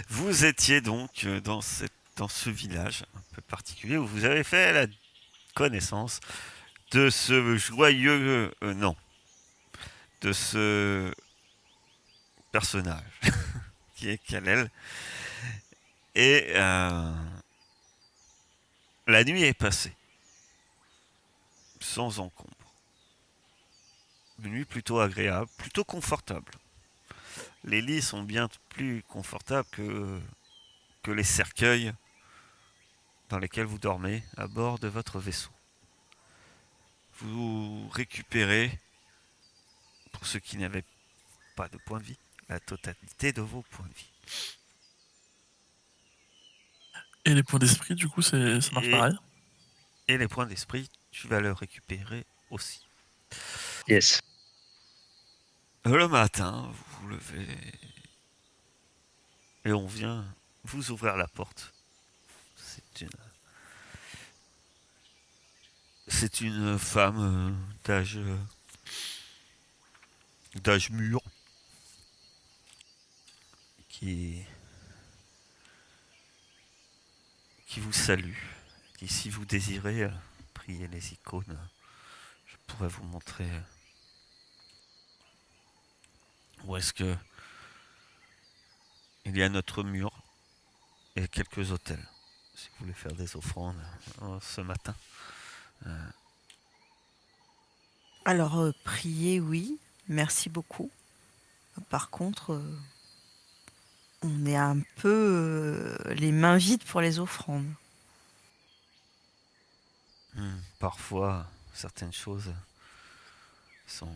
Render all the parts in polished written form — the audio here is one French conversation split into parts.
Vous étiez donc dans ce village un peu particulier où vous avez fait la connaissance de ce joyeux... non, de ce personnage qui est Kalel. Et la nuit est passée, sans encombre. Une nuit plutôt agréable, plutôt confortable. Les lits sont bien plus confortables que les cercueils dans lesquels vous dormez à bord de votre vaisseau. Vous récupérez, pour ceux qui n'avaient pas de points de vie, la totalité de vos points de vie. Et les points d'esprit, du coup, ça marche Et, pareil. et les points d'esprit, tu vas les récupérer aussi. Yes. Le matin, vous vous levez et on vient vous ouvrir la porte. C'est une femme d'âge mûr qui qui vous salue. Et si vous désirez prier les icônes, je pourrais vous montrer où est-ce que il y a notre mur et quelques autels. Si vous voulez faire des offrandes ce matin. Alors, prier, oui, merci beaucoup. Par contre, on est un peu les mains vides pour les offrandes. Parfois, certaines choses sont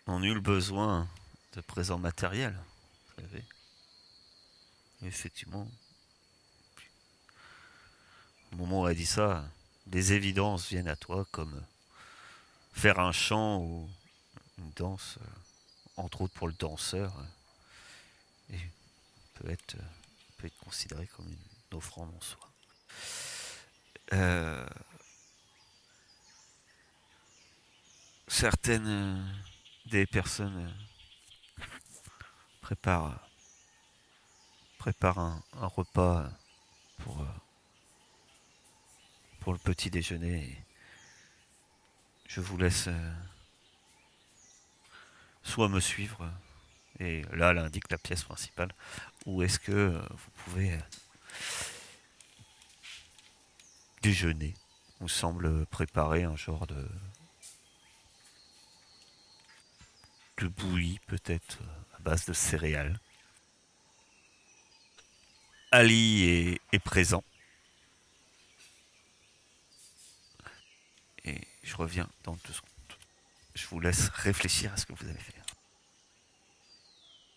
n'ont nul besoin de présents matériels. Vous savez. Effectivement, au moment où elle dit ça, des évidences viennent à toi, comme faire un chant ou une danse, entre autres pour le danseur, et peut être, peut être considéré comme une offrande en soi. Euh, certaines des personnes préparent, préparent un repas pour, pour le petit déjeuner. Et je vous laisse soit me suivre, et là elle indique la pièce principale, ou est-ce que vous pouvez déjeuner. On semble préparer un genre de bouillie, peut-être à base de céréales. Ali est présent. Et je reviens dans 2 secondes. Je vous laisse réfléchir à ce que vous allez faire.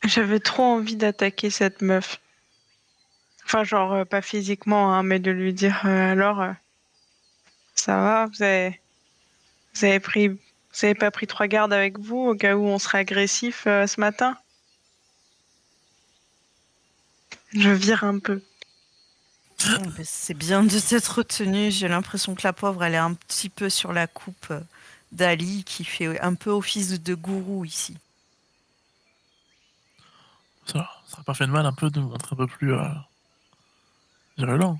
J'avais trop envie d'attaquer cette meuf. Enfin, genre, pas physiquement, hein, mais de lui dire alors, ça va, vous avez pris, vous avez pas pris 3 gardes avec vous au cas où on serait agressif ce matin? Je vire un peu. Ben, c'est bien de s'être retenu. J'ai l'impression que la pauvre, elle est un petit peu sur la coupe d'Ali, qui fait un peu office de gourou ici. Ça n'a pas fait de mal un peu de nous montrer un peu plus virulent.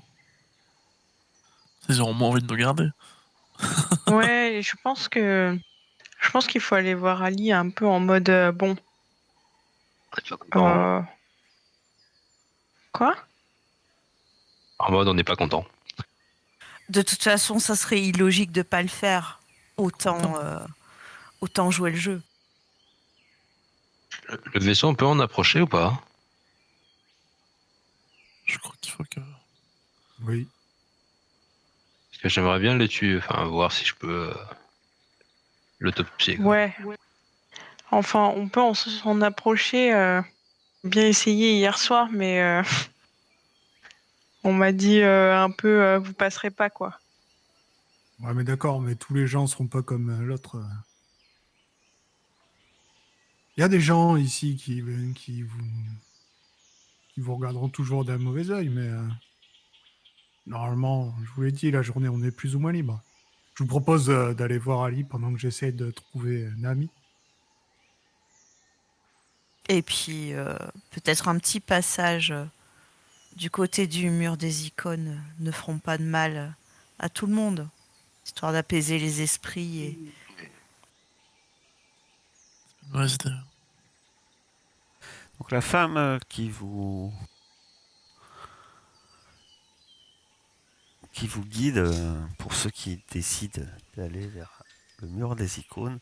Ils auront moins envie de nous garder. Ouais, et je pense qu'il faut aller voir Ali un peu en mode bon. Tu vois, content. euh, Quoi? En mode, on n'est pas content. De toute façon, ça serait illogique de pas le faire. Attends, Autant jouer le jeu. Le vaisseau, on peut en approcher ou pas? je crois qu'il faut que. Oui. Parce que j'aimerais bien les tuer, enfin, voir si je peux l'autopsier. Quoi. Ouais. Enfin, on peut s'en approcher. Bien essayé hier soir, mais on m'a dit un peu vous passerez pas quoi. Ouais, mais d'accord, mais tous les gens seront pas comme l'autre. Il y a des gens ici qui vous regarderont toujours d'un mauvais œil, mais normalement, je vous l'ai dit, la journée, on est plus ou moins libre. Je vous propose d'aller voir Ali pendant que j'essaie de trouver Nami. Et puis peut-être un petit passage du côté du mur des icônes ne feront pas de mal à tout le monde, histoire d'apaiser les esprits. Et... Une mauvaise idée. Donc la femme qui vous guide, pour ceux qui décident d'aller vers le mur des icônes,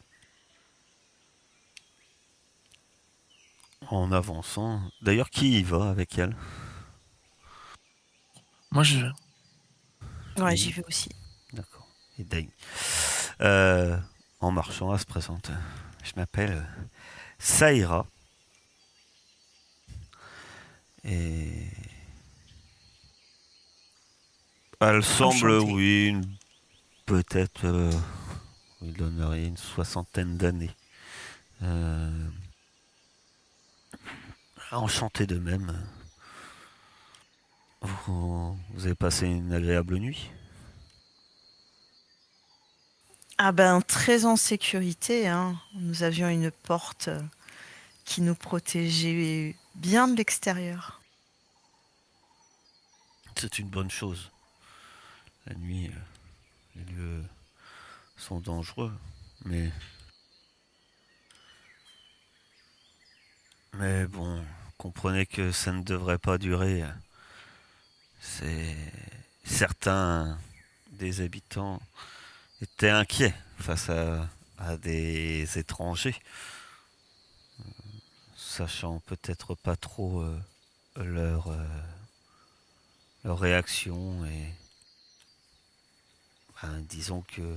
en avançant. D'ailleurs, qui y va avec elle? Moi, j'y vais. Ouais, Oui. j'y vais aussi. D'accord. Et Dany. En marchant, elle se présente. Je m'appelle Saïra. Et elle semble, Enchantée. oui, peut-être, il donnerait une 60aine d'années. Enchanté de même. Vous avez passé une agréable nuit? Ah ben, très en sécurité, hein. Nous avions une porte qui nous protégeait bien de l'extérieur. C'est une bonne chose. La nuit, les lieux sont dangereux, mais bon, comprenez que ça ne devrait pas durer. C'est certains des habitants étaient inquiets face à des étrangers, sachant peut-être pas trop leur leur réaction et disons que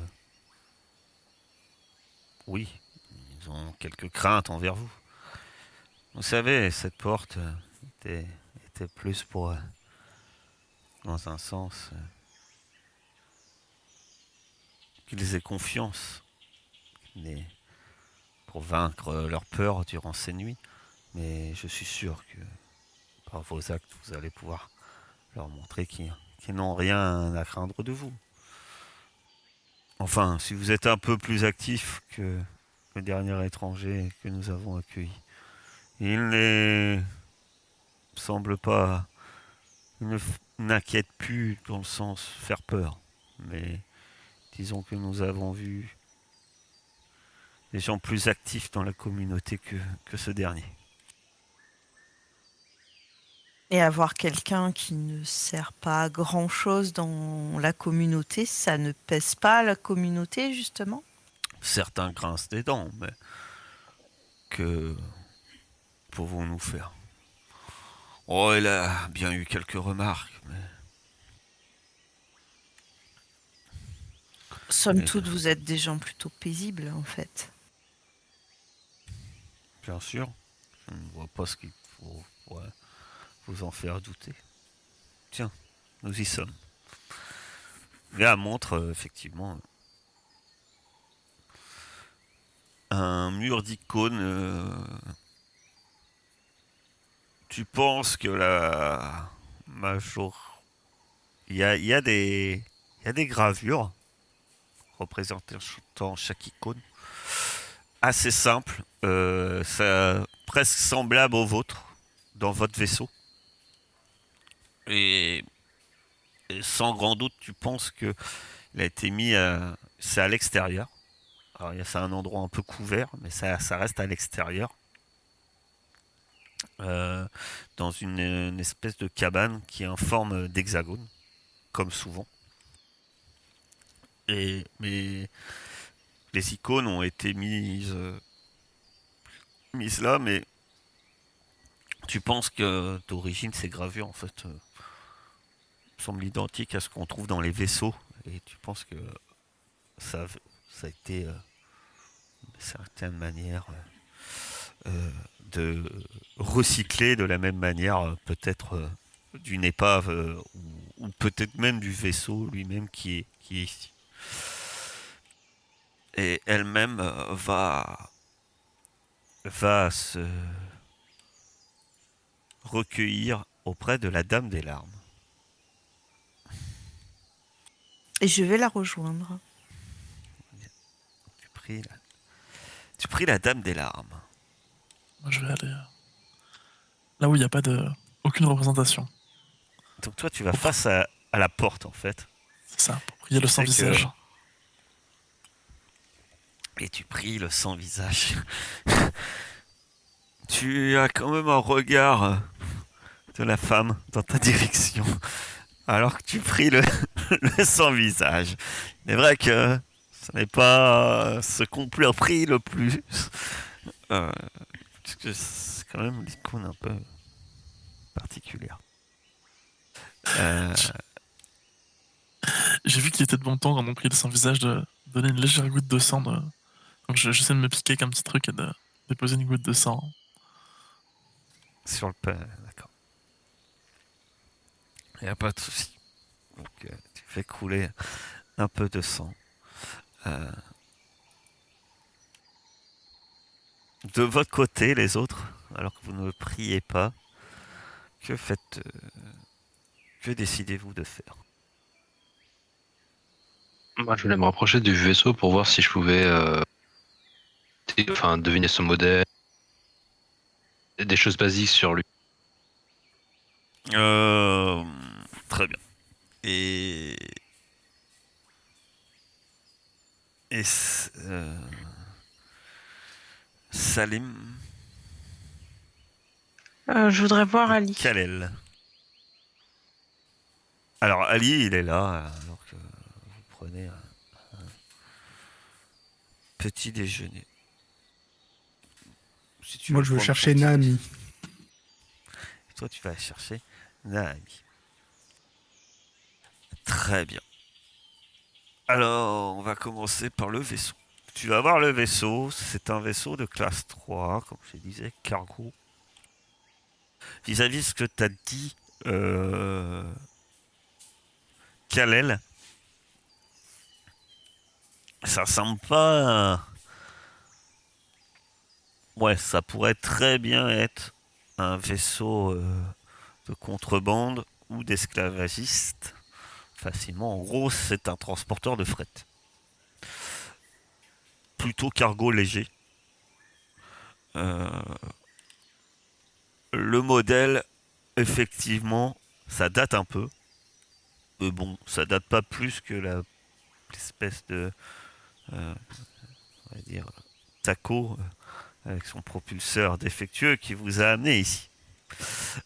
oui, ils ont quelques craintes envers vous. Vous savez, cette porte était, était plus pour, dans un sens, qu'ils aient confiance, mais pour vaincre leur peur durant ces nuits. Mais je suis sûr que par vos actes, vous allez pouvoir leur montrer qu'ils n'ont rien à craindre de vous. Enfin, si vous êtes un peu plus actif que le dernier étranger que nous avons accueilli. Il ne semble pas, il ne n'inquiète plus dans le sens faire peur, mais disons que nous avons vu des gens plus actifs dans la communauté que ce dernier. Et avoir quelqu'un qui ne sert pas à grand-chose dans la communauté, ça ne pèse pas la communauté, justement? Certains grincent des dents, mais que pouvons-nous faire? Oh, il a bien eu quelques remarques, Somme mais toute, vous êtes des gens plutôt paisibles, en fait. bien sûr, je ne vois pas ce qu'il faut vous en faire douter. Tiens, nous y sommes. Là, montre effectivement un mur d'icônes. Tu penses que la major... il y a des gravures représentant chaque icône. Assez simple, ça, presque semblable au vôtre, dans votre vaisseau. Et sans grand doute, tu penses que il a été mis c'est à l'extérieur. Alors, c'est un endroit un peu couvert, mais ça reste à l'extérieur. euh, dans une espèce de cabane qui est en forme d'hexagone, comme souvent. Mais les icônes ont été mises là, mais tu penses que d'origine ces gravures en fait semblent identiques à ce qu'on trouve dans les vaisseaux, et tu penses que ça, ça a été d'une certaine manière de recycler de la même manière, peut-être d'une épave, ou peut-être même du vaisseau lui-même qui est ici. Et elle-même va se recueillir auprès de la Dame des Larmes. Et je vais la rejoindre. Tu pries la Dame des Larmes. Moi, je vais aller là où il n'y a pas de aucune représentation. Donc toi, tu vas face à la porte, en fait. C'est ça, pour prier le Tu sans sais que- visage. Et tu pries le sans visage. Tu as quand même un regard de la femme dans ta direction. Alors que tu pries le sans visage. C'est vrai que ce n'est pas ce qu'on prie le plus. Parce que c'est quand même l'icône un peu particulière. J'ai vu qu'il était de bon ton quand on priait le sans visage de donner une légère goutte de sang. Donc j'essaie de me piquer avec un petit truc et de déposer une goutte de sang. Sur le pain, d'accord. Il n'y a pas de souci. Donc, tu fais couler un peu de sang. De votre côté, les autres, alors que vous ne priez pas, que faites, que décidez-vous de faire? Moi, je voulais me rapprocher du vaisseau pour voir si je pouvais deviner son modèle, des choses basiques sur lui. Très bien. Et Salim Je voudrais voir Ali. Kalel. Alors Ali, il est là, alors que vous prenez un petit déjeuner. Si tu Moi, veux je veux prendre chercher ton petit Naami. déjeuner. Toi, tu vas chercher Naami. Très bien. Alors, on va commencer par le vaisseau. Tu vas voir le vaisseau, c'est un vaisseau de classe 3, comme je disais, cargo. Vis-à-vis de ce que tu as dit, Kalel, ça semble pas... Ouais, ça pourrait très bien être un vaisseau de contrebande ou d'esclavagistes. Facilement, en gros, c'est un transporteur de fret. Plutôt cargo léger. Le modèle, effectivement, ça date un peu. Mais bon, ça date pas plus que l'espèce de, on va dire, taco avec son propulseur défectueux qui vous a amené ici.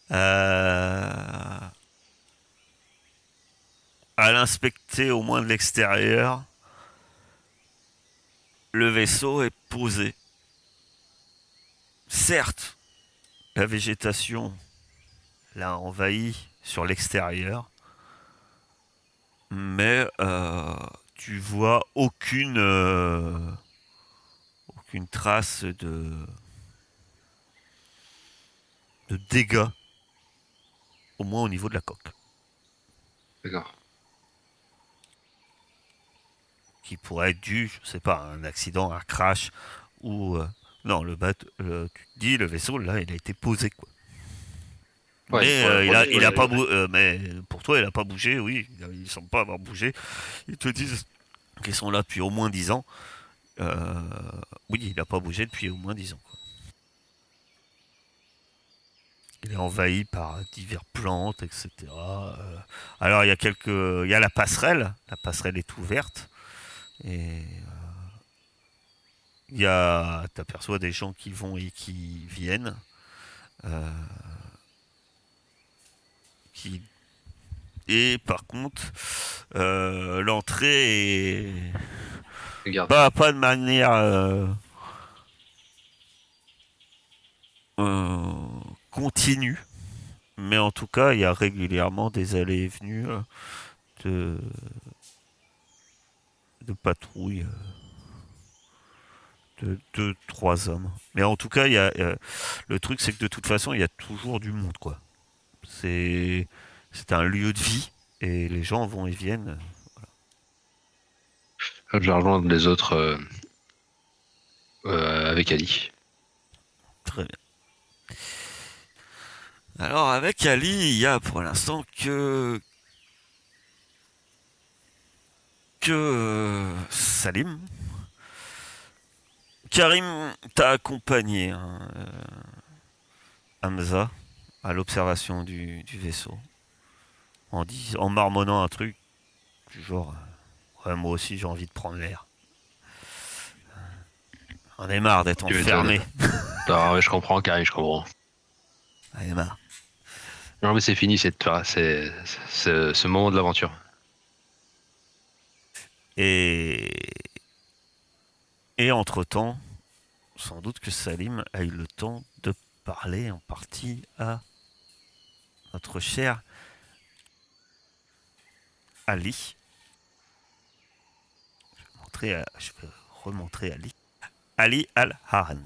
À l'inspecter au moins de l'extérieur, le vaisseau est posé. Certes, la végétation l'a envahi sur l'extérieur, mais tu vois aucune trace de dégâts, au moins au niveau de la coque, D'accord. qui pourrait être dû, je sais pas, à un accident, un crash, ou non, le bateau, tu te dis, le vaisseau, là, il a été posé, quoi. Ouais, Mais pour la il a pas produire, mais pour toi, il a pas bougé, oui, il semble pas avoir bougé. Ils te disent qu'ils sont là depuis au moins 10 ans. Oui, il a pas bougé depuis au moins 10 ans, quoi. Il est envahi par diverses plantes, etc. Alors il y a la passerelle. La passerelle est ouverte et t'aperçois des gens qui vont et qui viennent, euh, qui et par contre l'entrée est regarde. pas de manière continue, mais en tout cas il y a régulièrement des allées et venues de patrouilles de 2, 3 hommes. Mais en tout cas, le truc, c'est que de toute façon, il y a toujours du monde, quoi. C'est un lieu de vie et les gens vont et viennent. Je vais rejoindre les autres avec Ali. Très bien. Alors, avec Ali, il y a pour l'instant que Salim. Karim t'a accompagné, hein, Hamza, à l'observation du vaisseau, en marmonnant un truc du genre ouais, moi aussi j'ai envie de prendre l'air. On est marre d'être Tu m'étonnes. enfermé. Non, mais je comprends, Carrie, je comprends. On est marre. Non, mais c'est fini, ce moment de l'aventure. Et, et entre-temps, sans doute que Salim a eu le temps de parler en partie à notre cher Ali. Je vais remontrer Ali. Ali Al-Haran.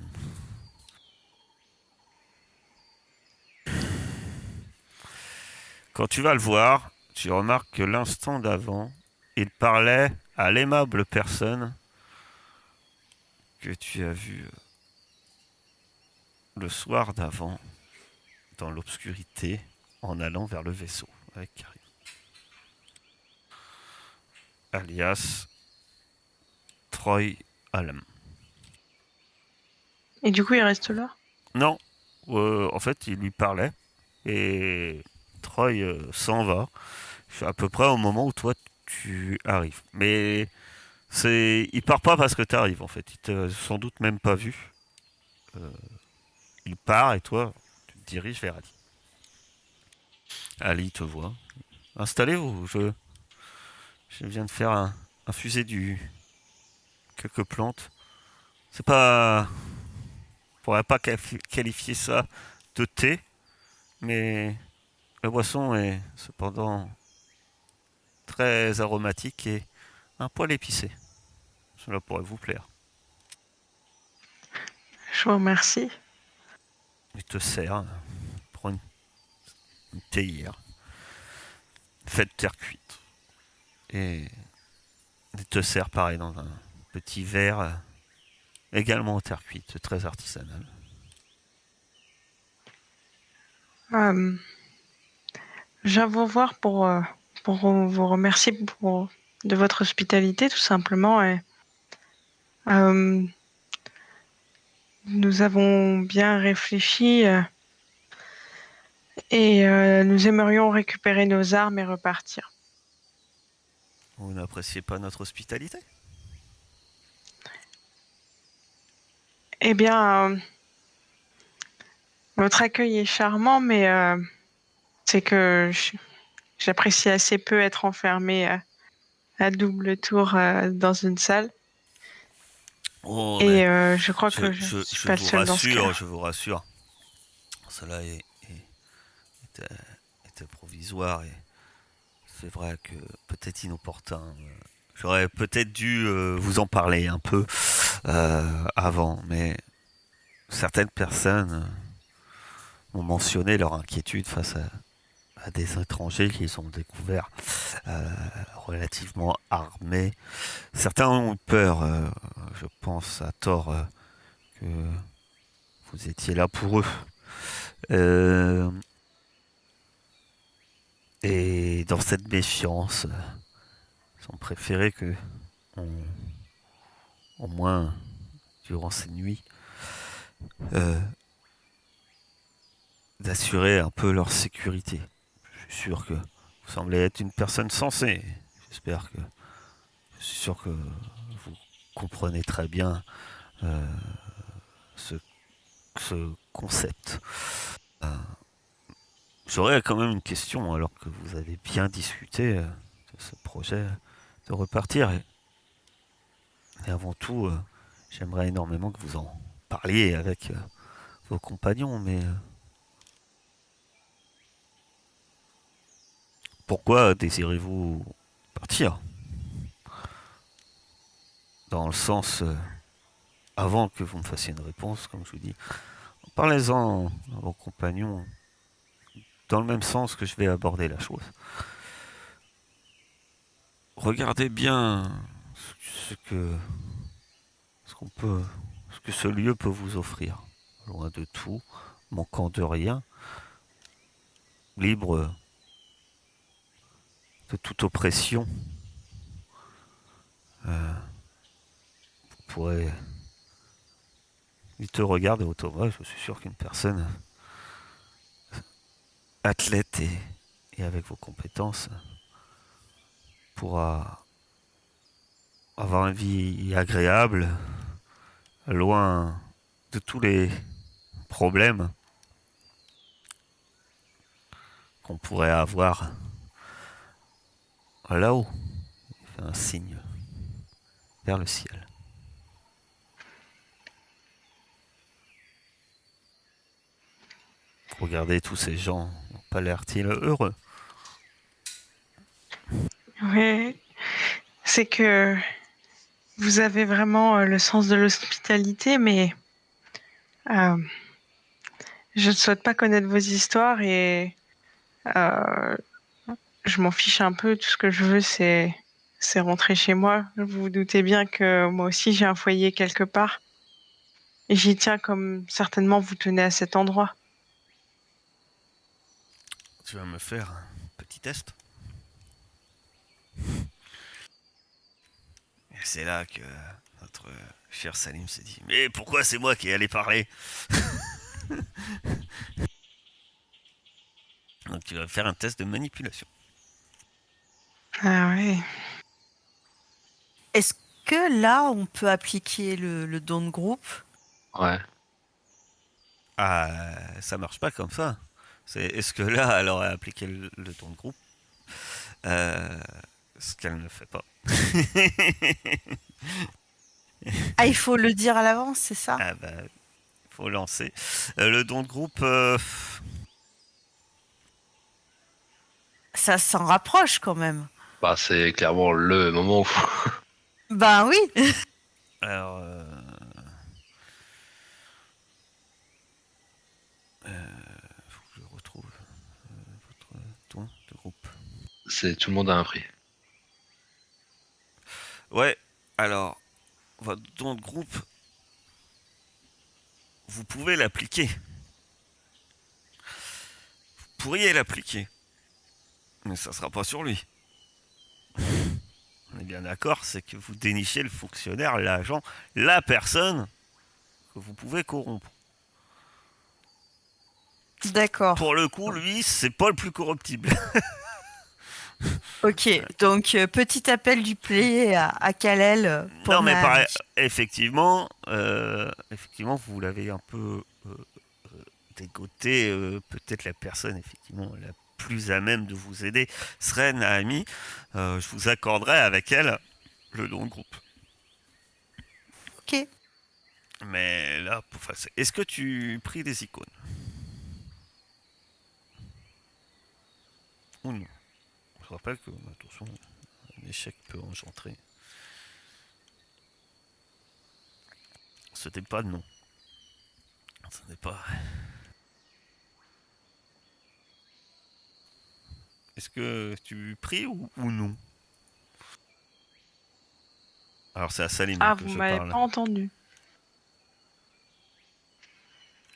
Quand tu vas le voir, tu remarques que l'instant d'avant, il parlait à l'aimable personne que tu as vue le soir d'avant, dans l'obscurité, en allant vers le vaisseau avec Karim. Alias Troy Allen. Et du coup, il reste là? Non, en fait, il lui parlait et Troy s'en va. À peu près au moment où toi tu arrives. Mais il part pas parce que tu arrives en fait. Il t'a sans doute même pas vu. Euh, il part et toi tu te diriges vers Ali. Ali te voit. Installez-vous. Je viens de faire infuser quelques plantes. C'est pas, on pourrait pas qualifier ça de thé, mais la boisson est cependant très aromatique et un poil épicé. Cela pourrait vous plaire. Je vous remercie. Il te sert, prends une théière, faite terre cuite. Et il te sert pareil dans un petit verre, également en terre cuite, très artisanal. Euh, je viens vous voir pour vous remercier de votre hospitalité, tout simplement. Et, euh, nous avons bien réfléchi et nous aimerions récupérer nos armes et repartir. Vous n'appréciez pas notre hospitalité? Eh bien, votre accueil est charmant, mais c'est que j'apprécie assez peu être enfermée à double tour dans une salle. Oh, mais Et je crois que je suis je pas le vous seul dans ce rassure, cas. je vous rassure. Cela était provisoire et c'est vrai que peut-être inopportun. J'aurais peut-être dû vous en parler un peu avant, mais certaines personnes ont mentionné leur inquiétude face à des étrangers qu'ils ont découverts relativement armés. Certains ont eu peur, je pense à tort, que vous étiez là pour eux. Euh, et dans cette méfiance, ils ont préféré que, on- au moins durant ces nuits, euh, d'assurer un peu leur sécurité. Je suis sûr que vous semblez être une personne sensée. J'espère que je suis sûr que vous comprenez très bien euh, ce, ce concept. Euh, J'aurais quand même une question, alors que vous avez bien discuté de ce projet de repartir. Et avant tout, j'aimerais énormément que vous en parliez avec vos compagnons, mais pourquoi désirez-vous partir? Dans le sens, avant que vous me fassiez une réponse, comme je vous dis, parlez-en à vos compagnons dans le même sens que je vais aborder la chose. Regardez bien ce que ce lieu peut vous offrir. Loin de tout, manquant de rien, libre de toute oppression. Vous pourrez... Il te regarde et autour, je suis sûr qu'une personne athlète et avec vos compétences pourra avoir une vie agréable, loin de tous les problèmes qu'on pourrait avoir là-haut. Il fait un signe vers le ciel. Regardez, tous ces gens n'ont pas l'air-ils heureux. Ouais, c'est que vous avez vraiment le sens de l'hospitalité, mais euh, je ne souhaite pas connaître vos histoires et euh, je m'en fiche un peu. Tout ce que je veux, c'est rentrer chez moi. Vous vous doutez bien que moi aussi j'ai un foyer quelque part et j'y tiens comme certainement vous tenez à cet endroit. Tu vas me faire un petit test. Et c'est là que notre cher Salim s'est dit, mais pourquoi c'est moi qui ai allé parler? Donc tu vas faire un test de manipulation. Ah ouais. Est-ce que là, on peut appliquer le don de groupe? Ouais. Ah, ça marche pas comme ça. Est-ce que là, elle aurait appliqué le ton de groupe? Ce qu'elle ne fait pas. Ah, il faut le dire à l'avance, c'est ça? Ah bah, faut lancer. Le don de groupe, Ça s'en rapproche quand même. Bah, c'est clairement le moment où. Ben oui. alors, faut que je retrouve votre don de groupe. C'est tout le monde a un prix. Ouais, alors, votre don de groupe, vous pouvez l'appliquer. Vous pourriez l'appliquer. Mais ça sera pas sur lui. On est bien d'accord, c'est que vous dénichez le fonctionnaire, l'agent, la personne que vous pouvez corrompre. D'accord. Pour le coup, lui, c'est pas le plus corruptible. Ok. Donc, petit appel du play à Kalel pour Non, mais ma- pareil, effectivement, vous l'avez un peu dégoté. Peut-être la personne, effectivement, la plus à même de vous aider serait Naomi. Je vous accorderai avec elle le don de groupe. Ok. Mais là, est-ce que tu pries des icônes? Ou non? Je rappelle que, attention, un échec peut engendrer. Ce n'est pas non. Ce n'est pas. Est-ce que tu pries ou non? Alors c'est à Salim Ah, que vous je m'avez parle. pas entendu.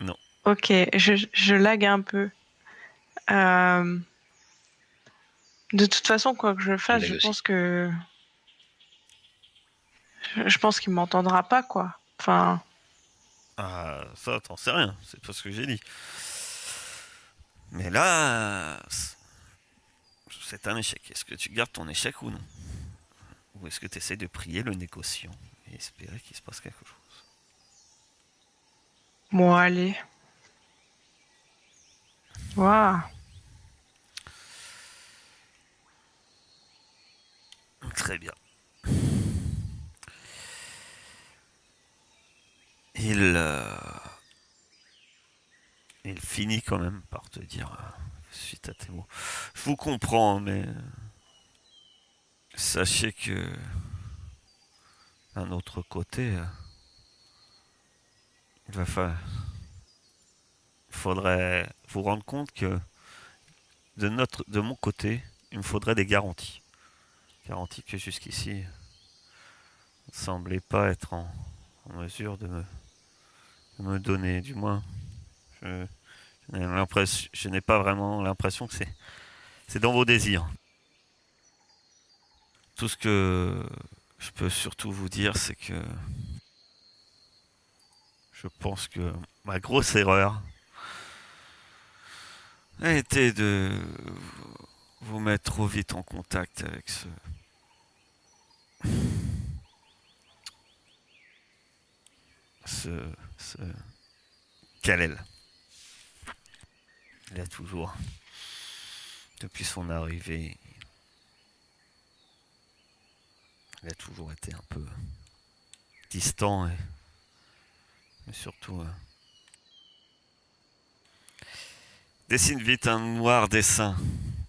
Non. Ok, je lag un peu. Euh, De toute façon, quoi que je fasse, lag je aussi. pense que je pense qu'il m'entendra pas, quoi. Enfin, Ah, ça, t'en sais rien. C'est pas ce que j'ai dit. Mais là, c'est un échec. Est-ce que tu gardes ton échec ou non? Ou est-ce que tu essaies de prier le négociant et espérer qu'il se passe quelque chose? bon, allez. Waouh. Très bien. Il finit quand même par te dire, suite à tes mots, je vous comprends, mais sachez que d'un autre côté, il faudrait vous rendre compte que de mon côté, il me faudrait des garanties. Garanties que jusqu'ici, ne semblait pas être en mesure de me donner. Du moins, je, je n'ai pas vraiment l'impression que c'est dans vos désirs. Tout ce que je peux surtout vous dire, c'est que je pense que ma grosse erreur, a été de vous mettre trop vite en contact avec ce Kalel. Il a toujours, depuis son arrivée, il a toujours été un peu distant, mais surtout dessine vite un noir dessin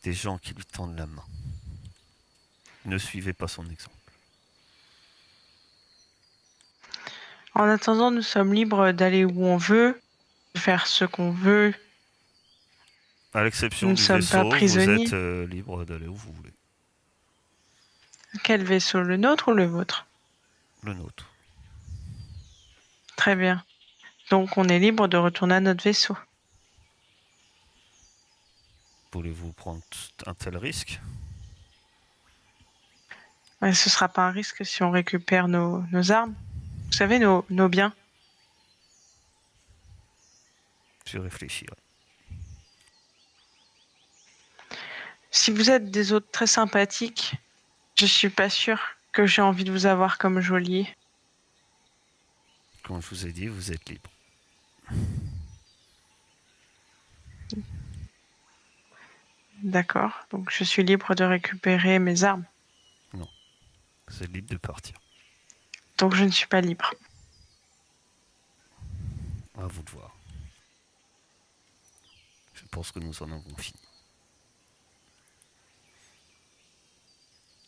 des gens qui lui tendent la main. Ne suivez pas son exemple. En attendant, nous sommes libres d'aller où on veut, de faire ce qu'on veut. À l'exception Nous ne du sommes pas vaisseau, vous prisonniers. êtes libre d'aller où vous voulez. Quel vaisseau, le nôtre ou le vôtre? Le nôtre. Très bien. Donc on est libre de retourner à notre vaisseau. Voulez-vous prendre un tel risque? Ouais, ce sera pas un risque si on récupère nos armes. Vous savez, nos biens. Je réfléchirai. Si vous êtes des hôtes très sympathiques, je suis pas sûre que j'ai envie de vous avoir comme geôlier. Comme je vous ai dit, vous êtes libre. D'accord. Donc je suis libre de récupérer mes armes. Vous êtes libre de partir. Donc je ne suis pas libre. À vous de voir. Je pense que nous en avons fini.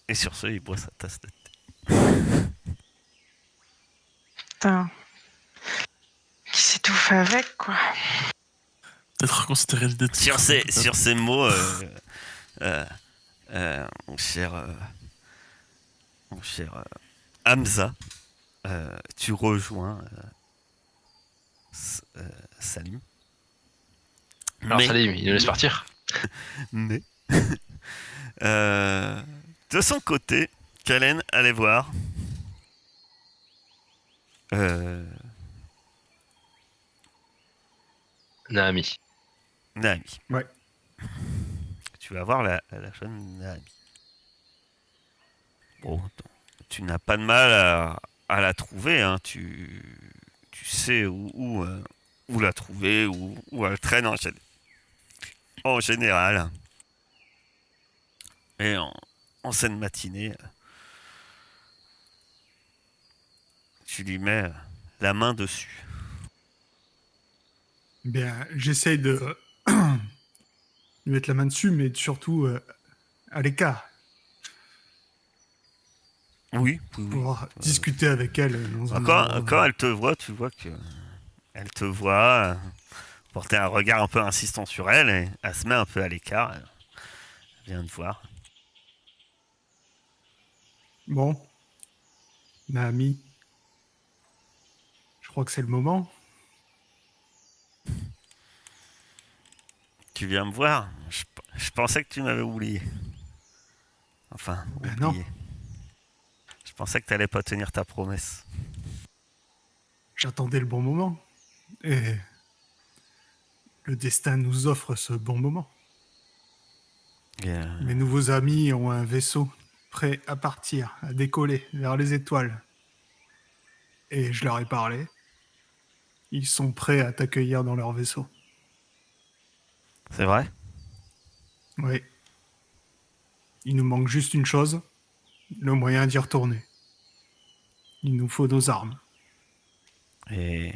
Et sur ce, il boit sa tasse de thé. Putain. Qui s'étouffe avec, quoi. Peut-être reconsidérer l'idée de Sur creuser, ces, peut-être. mots, mon cher, Hamza, tu rejoins Salim. Alors Salim, il nous laisse partir. Mais de son côté, Kalen allait voir Naami. Naami. Ouais. Tu vas voir la jeune Naami. Bon, tu n'as pas de mal à la trouver, hein. Tu sais où la trouver, où elle traîne en général. Et en scène matinée, tu lui mets la main dessus. Bien, j'essaye de lui mettre la main dessus, mais surtout à l'écart, Oui, oui, oui. pour discuter avec elle dans un Quand elle te voit, tu vois que elle te voit porter un regard un peu insistant sur elle et elle se met un peu à l'écart. Elle vient te voir. Bon, ma amie, je crois que c'est le moment. Tu viens me voir? Je pensais que tu m'avais oublié. Enfin, Ben oublié. non. Je pensais que tu n'allais pas tenir ta promesse. J'attendais le bon moment. Et le destin nous offre ce bon moment. Et, Mes nouveaux amis ont un vaisseau prêt à partir, à décoller vers les étoiles. Et je leur ai parlé. Ils sont prêts à t'accueillir dans leur vaisseau. c'est vrai? Oui. Il nous manque juste une chose, le moyen d'y retourner. Il nous faut nos armes. Et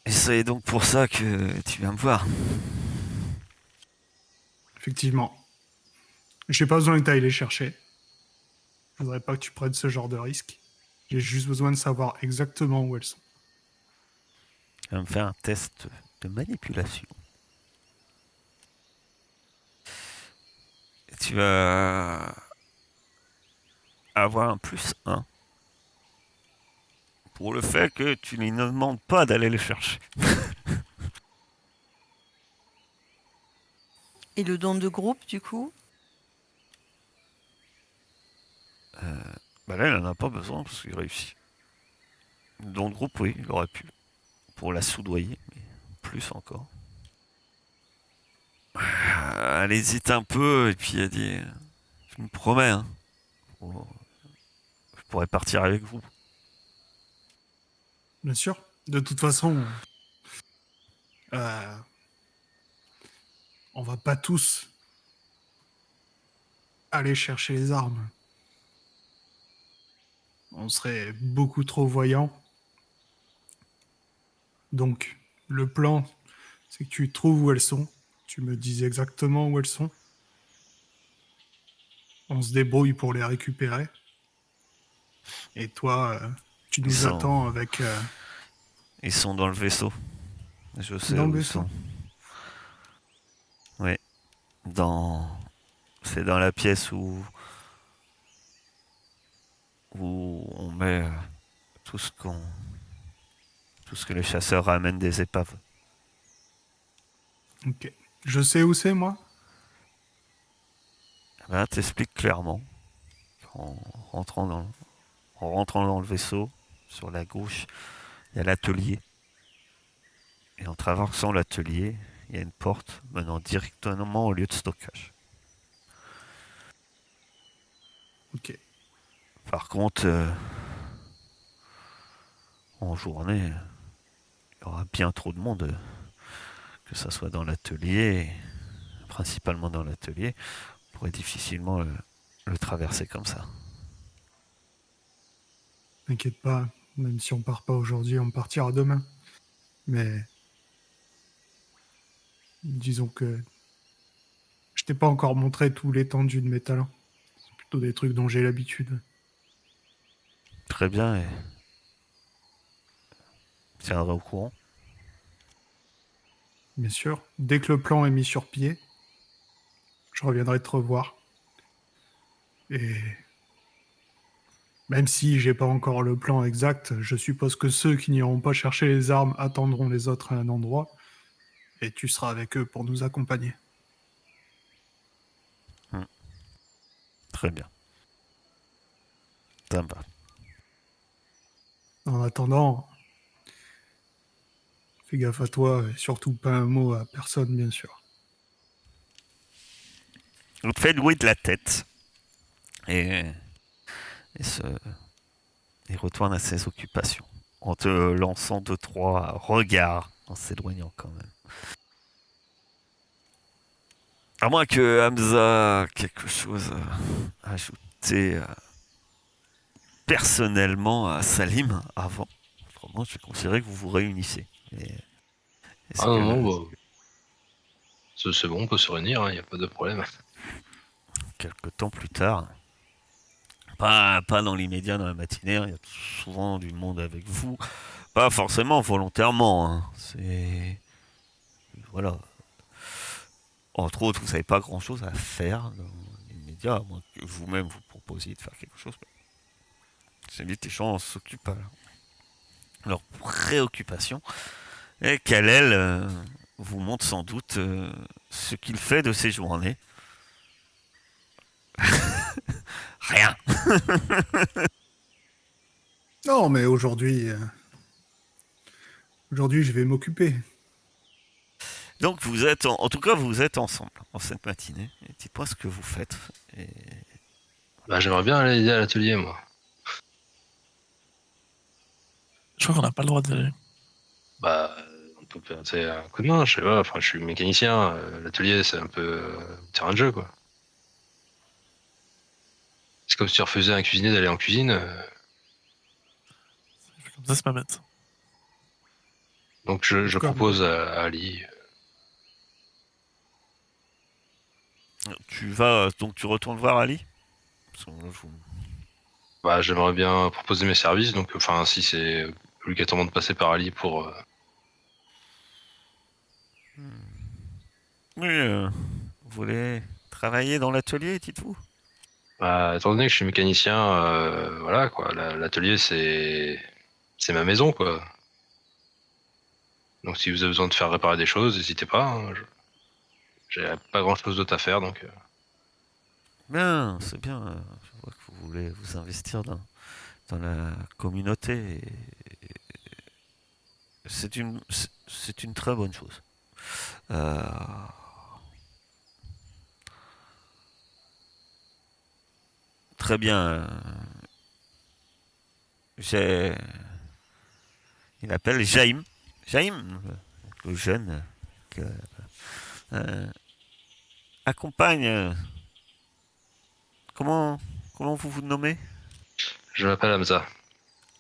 c'est donc pour ça que tu viens me voir. Effectivement. J'ai pas besoin que tu ailles les chercher. Je voudrais pas que tu prennes ce genre de risque. J'ai juste besoin de savoir exactement où elles sont. Tu vas me faire un test de manipulation. Et tu vas avoir un +1 pour le fait que tu lui ne demandes pas d'aller les chercher. Et le don de groupe, du coup? Bah là, il en a pas besoin parce qu'il réussit. Dans le groupe, oui, il aurait pu. pour la soudoyer, mais plus encore. Elle hésite un peu et puis elle dit je me promets, hein, je pourrais partir avec vous. Bien sûr. De toute façon, on va pas tous aller chercher les armes. On serait beaucoup trop voyants. Donc, le plan, c'est que tu trouves où elles sont. Tu me dis exactement où elles sont. On se débrouille pour les récupérer. Et toi, tu Ils nous sont, attends avec ils sont dans le vaisseau. Je sais dans le où ils vaisseau. sont. Oui. C'est dans la pièce où on met tout ce que les chasseurs ramènent des épaves. Ok. Je sais où c'est, moi. Là, t'expliques clairement en en rentrant dans le vaisseau, sur la gauche, il y a l'atelier. Et en traversant l'atelier, il y a une porte menant directement au lieu de stockage. Ok. Par contre, en journée, il y aura bien trop de monde, que ça soit dans l'atelier, principalement dans l'atelier, on pourrait difficilement le traverser comme ça. T'inquiète pas. Même si on part pas aujourd'hui, on partira demain. Mais disons que je t'ai pas encore montré tout l'étendue de mes talents. C'est plutôt des trucs dont j'ai l'habitude. Très bien, et je tiendrai au courant. Bien sûr. Dès que le plan est mis sur pied, je reviendrai te revoir. Et même si j'ai pas encore le plan exact, je suppose que ceux qui n'iront pas chercher les armes attendront les autres à un endroit, et tu seras avec eux pour nous accompagner. Très bien. Ça me va. En attendant, fais gaffe à toi, et surtout pas un mot à personne, bien sûr. On te fait louer de la tête et, et, se, et retourne à ses occupations en te lançant 2-3 regards en s'éloignant quand même. À moins que Hamza a quelque chose à ajouter personnellement à Salim avant. Autrement, je considérais que vous vous réunissez. Est-ce Ah non, que non, bah, c'est bon, on peut se réunir, il n'y a pas de problème. quelque temps plus tard, pas dans l'immédiat, dans la matinée, il y a souvent du monde avec vous. Pas forcément volontairement, hein. C'est. Voilà. Entre autres, vous n'avez pas grand-chose à faire dans l'immédiat, à moins que vous-même vous proposiez de faire quelque chose. C'est vite, les gens s'occupent à leur préoccupation. Et Kalel vous montre sans doute ce qu'il fait de ses journées. Rien. Non, mais aujourd'hui, je vais m'occuper. Donc vous êtes, en tout cas, vous êtes ensemble en cette matinée. Et dites-moi ce que vous faites. Et Bah, j'aimerais bien aller aider à l'atelier, moi. Je crois qu'on n'a pas le droit d'y aller. Bah, on peut passer un coup de main, je sais pas, enfin, je suis mécanicien, l'atelier, c'est un peu terrain de jeu, quoi. C'est comme si tu refusais à un cuisinier d'aller en cuisine. Comme ça, c'est pas bête. Donc je Comme- propose à Ali. tu vas, donc tu retournes voir Ali. Parce que moi, Bah, j'aimerais bien proposer mes services, donc enfin si c'est obligatoirement de passer par Ali pour. Oui, vous voulez travailler dans l'atelier, dites-vous. Bah, étant donné que je suis mécanicien, voilà quoi, l'atelier c'est ma maison quoi. Donc si vous avez besoin de faire réparer des choses, n'hésitez pas, hein, j'ai pas grand chose d'autre à faire donc. Bien, c'est bien. Je vois que vous voulez vous investir dans la communauté. c'est une très bonne chose. Euh, Très bien. J'ai. Il appelle Jaïm. Jaïm, le jeune, que, euh, accompagne. Comment, comment vous vous nommez? Je m'appelle Hamza.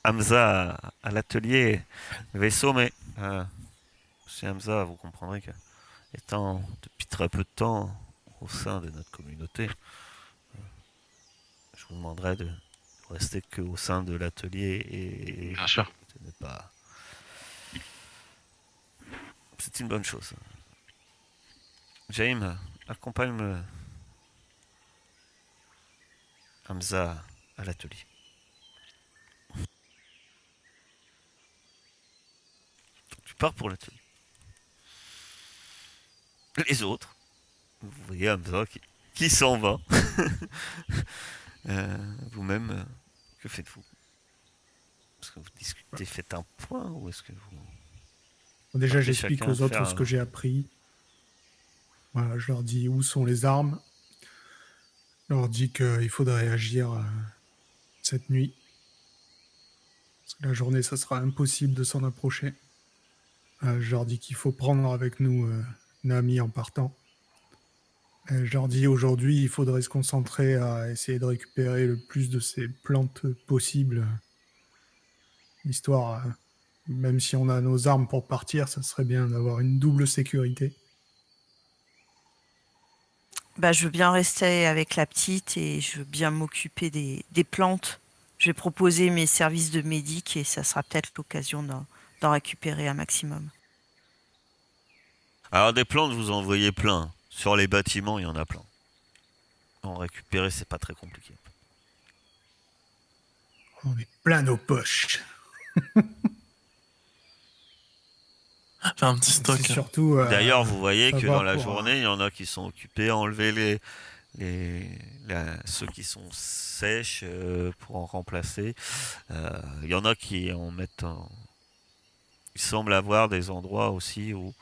Hamza à l'atelier vaisseau, mais chez Hamza, vous comprendrez que, étant depuis très peu de temps au sein de notre communauté, je vous demanderai de rester que au sein de l'atelier et Bien sûr. de ne pas. C'est une bonne chose. Jaime, accompagne Hamza à l'atelier. Tu pars pour l'atelier. Les autres, vous voyez Hamza qui s'en va. Vous-même, que faites-vous? Est-ce que vous discutez, faites un point, ou est-ce que vous... Déjà, Partez j'explique chacun aux autres faire ce que j'ai appris. Voilà, je leur dis où sont les armes. Je leur dis qu'il faudrait agir cette nuit. Parce que la journée, ça sera impossible de s'en approcher. Je leur dis qu'il faut prendre avec nous Nami en partant. Je leur dis aujourd'hui, il faudrait se concentrer à essayer de récupérer le plus de ces plantes possibles. Histoire, même si on a nos armes pour partir, ça serait bien d'avoir une double sécurité. Bah, je veux bien rester avec la petite et je veux bien m'occuper des plantes. Je vais proposer mes services de médic et ça sera peut-être l'occasion d'en récupérer un maximum. Alors des plantes, vous en voyez plein. Sur les bâtiments, il y en a plein. En récupérer, c'est pas très compliqué. On est plein nos poches. Faire un petit stock. C'est surtout. D'ailleurs, vous voyez que savoir dans la pour, journée, il y en a qui sont occupés à enlever ceux qui sont sèches pour en remplacer. Il y en a qui en mettent Il semble avoir des endroits aussi où-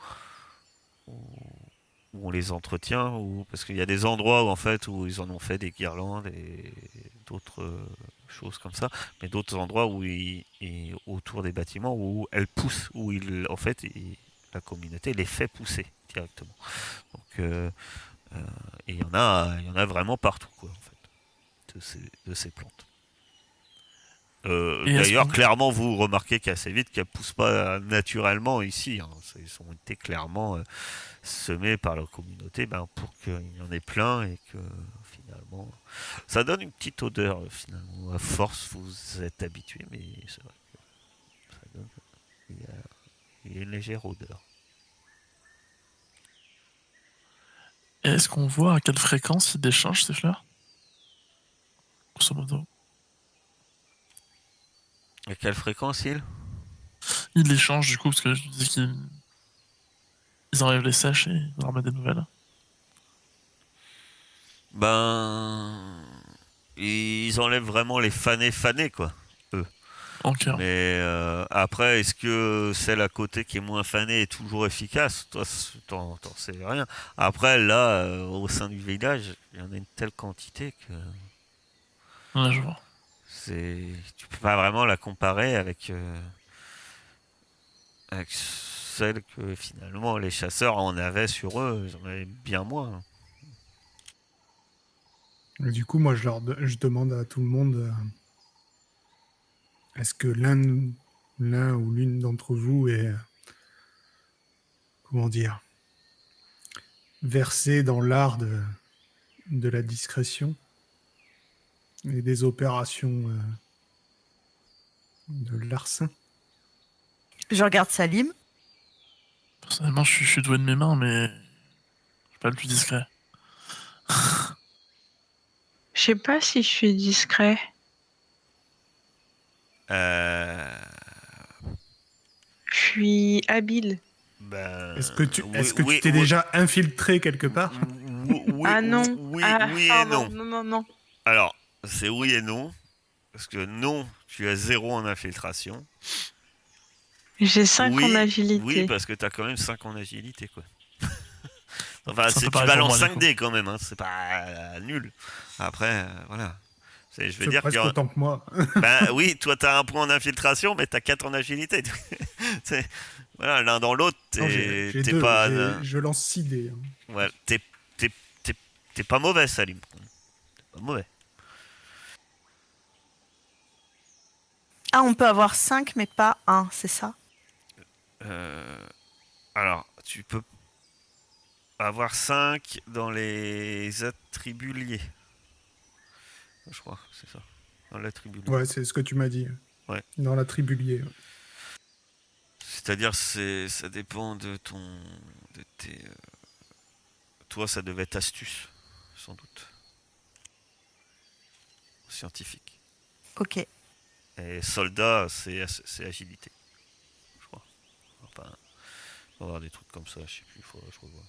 où on les entretient, parce qu'il y a des endroits où en fait où ils en ont fait des guirlandes et d'autres choses comme ça, mais d'autres endroits autour des bâtiments où elles poussent, en fait la communauté les fait pousser directement. Donc et il y en a vraiment partout quoi en fait de ces plantes. Et est-ce D'ailleurs, qu'on- clairement, vous remarquez qu'assez vite qu'elles poussent pas naturellement ici. Hein. Ils ont été clairement semés par la communauté pour qu'il y en ait plein et que finalement, ça donne une petite odeur. Finalement, à force, vous êtes habitué, mais c'est vrai que ça donne, il y a une légère odeur. Est-ce qu'on voit à quelle fréquence ils déchangent ces fleurs? Grosso modo. À quelle fréquence Ils les changent du coup, parce que je dis ils enlèvent les sèches et ils en remettent des nouvelles. Ben, ils enlèvent vraiment les fanés quoi. Ok. Mais après, est-ce que celle à côté qui est moins fanée est toujours efficace? Toi, t'en sais rien. Après, là, au sein du village, il y en a une telle quantité que Ouais, je vois. tu peux pas vraiment la comparer avec celle que finalement les chasseurs en avaient sur eux. Ils en avaient bien moins. Et du coup, moi, je demande à tout le monde est-ce que l'un ou l'une d'entre vous est, comment dire, versé dans l'art de la discrétion et des opérations de larcin? Je regarde Salim. Personnellement, je suis doué de mes mains, mais je suis pas le plus discret. Je sais pas si je suis discret. Euh, Je suis habile. ben, Est-ce que tu oui, t'es déjà infiltré quelque part? oui, Ah non. oui, Ah, oui et pardon. non. Non, non, non. Alors, c'est oui et non. Parce que non, tu as 0 en infiltration. J'ai 5 en Oui, agilité. parce que t'as quand même 5 en agilité, quoi. Enfin, C'est un peu tu pareil pour balances moi, du 5 coup. dés quand même, hein. C'est pas nul. Après, voilà. Je veux C'est dire qu'il y presque a... autant que moi. Ben oui, toi t'as un point en infiltration, mais t'as 4 en agilité. C'est- Voilà, l'un dans l'autre, Non, j'ai t'es deux. pas... Je lance 6 dés, hein. Ouais, t'es- t'es- t'es pas mauvais, Salim. Pas mauvais. Ah, on peut avoir 5 mais pas un, c'est ça? Euh, Alors, tu peux avoir 5 dans les attributs liés. Je crois, c'est ça. Dans l'attribut lié. Ouais, c'est ce que tu m'as dit. Ouais. Dans la tribu liée. C'est-à-dire, ça dépend de ton... De tes, toi, ça devait être astuce, sans doute. Scientifique. Ok. Et soldat, c'est agilité, je crois. Enfin, il va y avoir des trucs comme ça, je sais plus, je revois.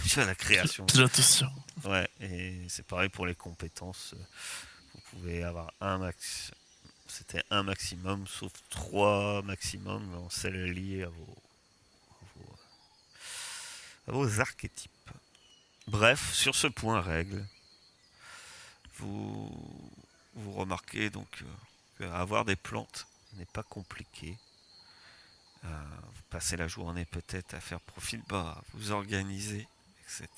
J'ai la création. Pilote aussi. Hein. Ouais, et c'est pareil pour les compétences. Vous pouvez avoir un max. C'était un maximum, sauf 3 maximum en celles liées à vos archétypes. Bref, sur ce point règle, vous, vous remarquez donc qu'avoir des plantes n'est pas compliqué. Vous passez la journée peut-être à faire profil bas, vous organiser, etc.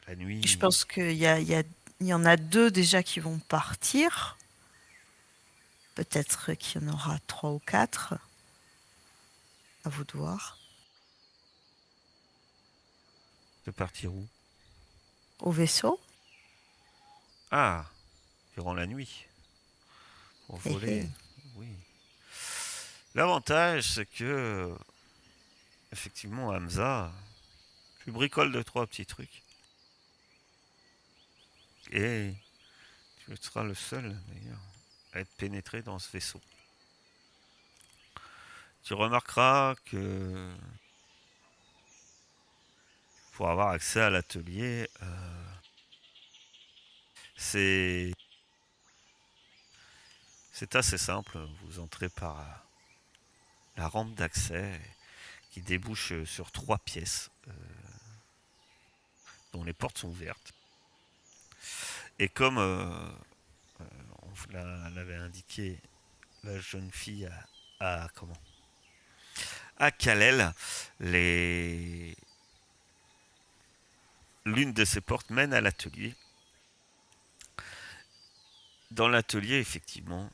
La nuit. Je pense qu'il y en a 2 déjà qui vont partir. Peut-être qu'il y en aura 3 ou 4. À vous de voir. De partir où? Au vaisseau. Ah, durant la nuit. Pour Hé, voler. hé. Oui. L'avantage, c'est que, effectivement, Hamza, tu bricoles 2-3 petits trucs. Et tu seras le seul, d'ailleurs, à être pénétré dans ce vaisseau. Tu remarqueras que pour avoir accès à l'atelier, c'est assez simple. Vous entrez par la rampe d'accès qui débouche sur 3 pièces dont les portes sont ouvertes. Et comme on vous l'avait indiqué, la jeune fille comment à Kalel, l'une de ces portes mène à l'atelier. Dans l'atelier, effectivement,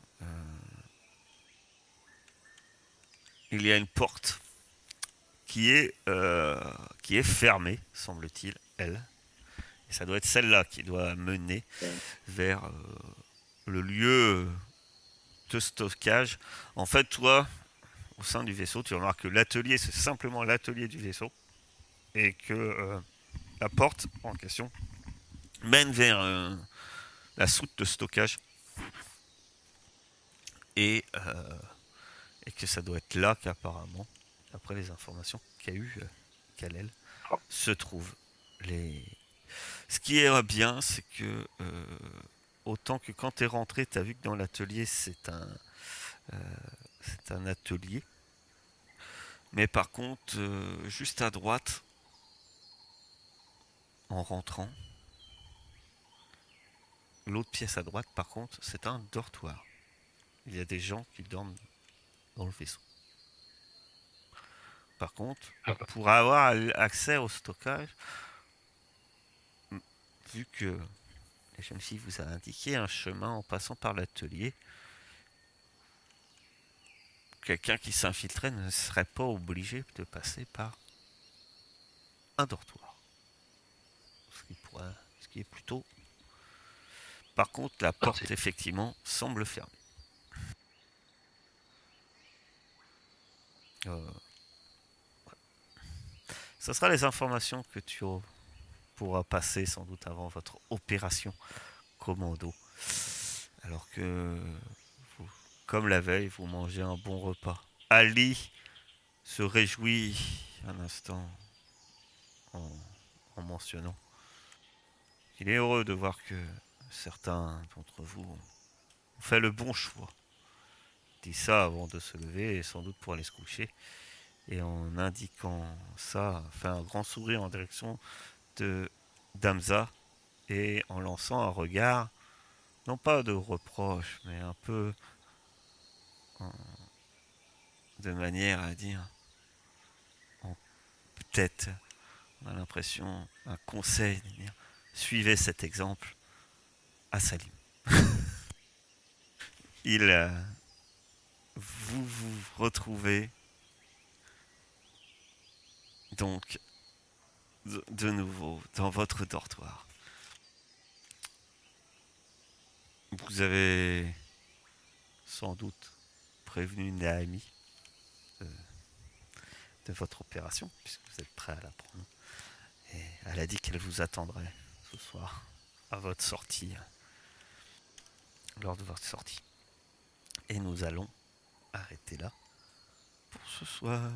il y a une porte qui est fermée, semble-t-il, elle. Et ça doit être celle-là qui doit mener vers le lieu de stockage. En fait, toi, au sein du vaisseau, tu remarques que l'atelier, c'est simplement l'atelier du vaisseau. Et que la porte en question mène vers la soute de stockage. Et que ça doit être là qu'apparemment, après les informations qu'a eu Kalel, se trouvent les... Ce qui est bien, c'est que autant que quand tu es rentré, tu as vu que dans l'atelier, c'est un atelier. Mais par contre, juste à droite, en rentrant, l'autre pièce à droite, par contre, c'est un dortoir. Il y a des gens qui dorment dans le vaisseau. Par contre, pour avoir accès au stockage, vu que la jeune fille vous a indiqué un chemin en passant par l'atelier, quelqu'un qui s'infiltrait ne serait pas obligé de passer par un dortoir. Ce qui est plutôt... Par contre, la porte, effectivement, semble fermée. Ça sera les informations que tu pourras passer sans doute avant votre opération commando. Alors que, comme la veille, vous mangez un bon repas. Ali se réjouit un instant en mentionnant qu'il est heureux de voir que certains d'entre vous ont fait le bon choix dit ça avant de se lever, et sans doute pour aller se coucher. Et en indiquant ça, fait un grand sourire en direction de d'Amza, et en lançant un regard, non pas de reproche, mais un peu de manière à dire, peut-être, on a l'impression, un conseil, de dire, suivez cet exemple à Salim. Vous vous retrouvez donc de nouveau dans votre dortoir. Vous avez sans doute prévenu Naomi de votre opération, puisque vous êtes prêt à la prendre. Et elle a dit qu'elle vous attendrait ce soir à votre sortie, lors de votre sortie. Et nous allons arrêter là pour ce soir.